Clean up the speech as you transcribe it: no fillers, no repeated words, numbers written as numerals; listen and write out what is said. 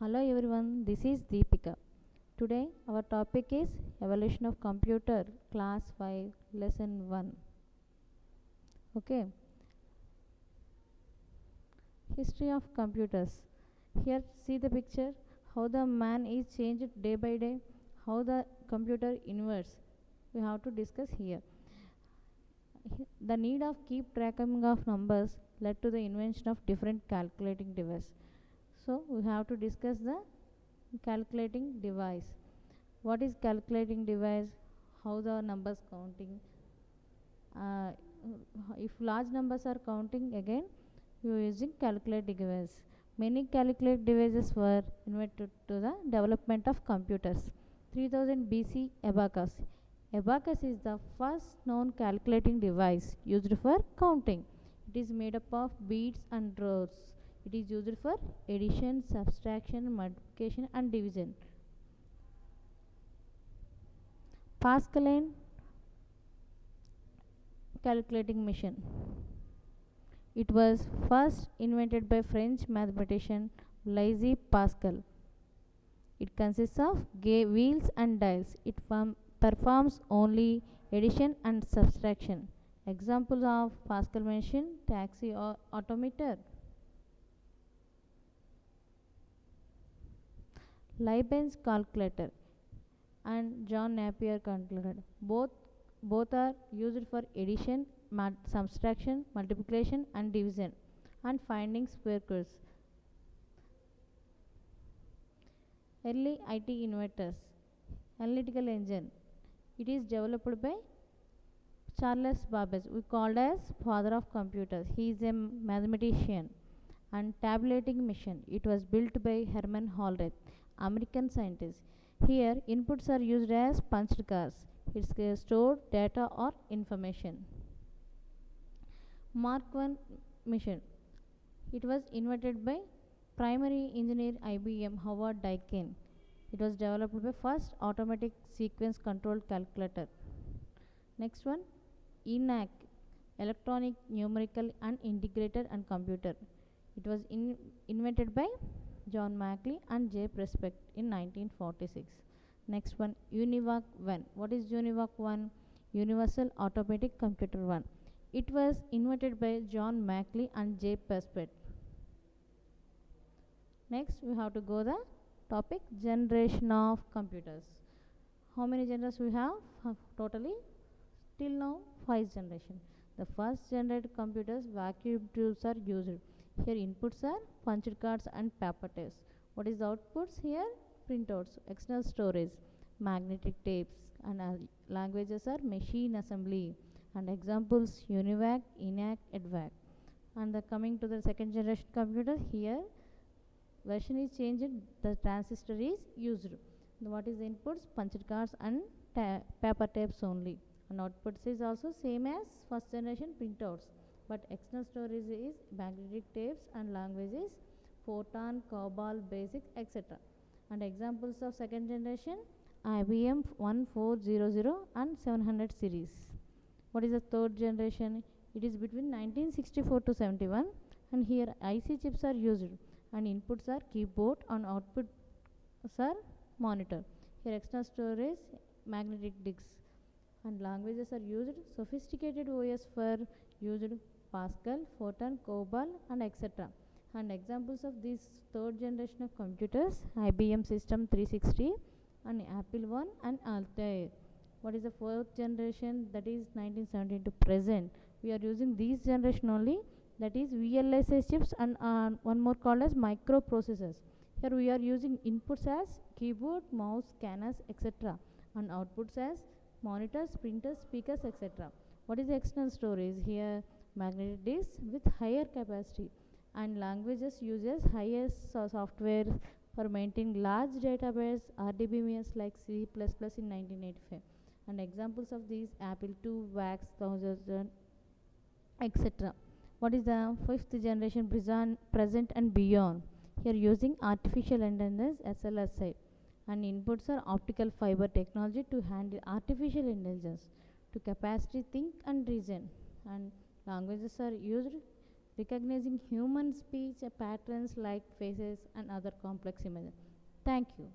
Hello everyone, this is Deepika. Today our topic is Evolution of Computer, Class 5, Lesson 1. Okay, History of Computers. Here see the picture how the man is changed day by day, how the computer inverts. We have to discuss here. The need of keep tracking of numbers led to the invention of different calculating devices. So we have to discuss the calculating device. What is calculating device? How the numbers counting? Uh, if large numbers are counting again, you are using calculating device. Many calculate devices were invented to the development of computers. 3000 BC abacus. Abacus is the first known calculating device used for counting. It is made up of beads and rows. It is used for addition, subtraction, multiplication and division. Pascaline calculating machine. It was first invented by French mathematician Blaise Pascal. It consists of wheels and dials. It performs only addition and subtraction. Examples of Pascal machine: taxi or autometer. Leibniz calculator and John Napier calculator. Both are used for addition, subtraction, multiplication and division and finding squares. Early IT inventors. Analytical engine. It is developed by Charles Babbage, we called as father of computers. He is a mathematician. And tabulating machine. It was built by Herman Hollerith, American scientist. Here inputs are used as punched cards. It's stored data or information. Mark I machine. It was invented by primary engineer IBM Howard Dakin. It was developed by first automatic sequence controlled calculator. Next one, ENIAC, electronic numerical and integrated and computer. It was invented by John Mackley and J. Prescott in 1946. Next one, UNIVAC 1. What is UNIVAC 1? Universal Automatic Computer 1. It was invented by John Mackley and J. Prescott. Next, we have to go the topic generation of computers. How many generations we have? Totally till now 5 generation. The first generated computers vacuum tubes are used. Here inputs are punched cards and paper tapes. What is the outputs here? Printouts, external storage, magnetic tapes and languages are machine assembly and examples UNIVAC, ENIAC, EDVAC. And coming to the second generation computer, here version is changed, the transistor is used. What is the inputs? Punched cards and paper tapes only. And outputs is also same as first generation printouts, but external storage is magnetic tapes and languages Fortran, COBOL, BASIC, etc. And examples of second generation IBM 1400 and 700 series. What is the third generation? It is between 1964 to 71 and here IC chips are used and inputs are keyboard and outputs are monitor. Here external storage magnetic disks and languages are used. Sophisticated OS for used Pascal, Fortran, COBOL and etc. And examples of this third generation of computers IBM System 360 and Apple I and Altair. What is the fourth generation? That is 1917 to present. We are using these generation only, that is VLSI chips and one more called as microprocessors. Here we are using inputs as keyboard, mouse, scanners, etc. and outputs as monitors, printers, speakers, etc. What is the external storage? Here magnetic disks with higher capacity and languages uses higher software for maintaining large database RDBMS like C++ in 1985. And examples of these Apple II, VAX 1000, etc. What is the fifth generation present and beyond? Here using artificial intelligence SLSI and inputs are optical fiber technology to handle artificial intelligence to capacity think and reason and languages are used recognizing human speech patterns like faces and other complex images. Thank you.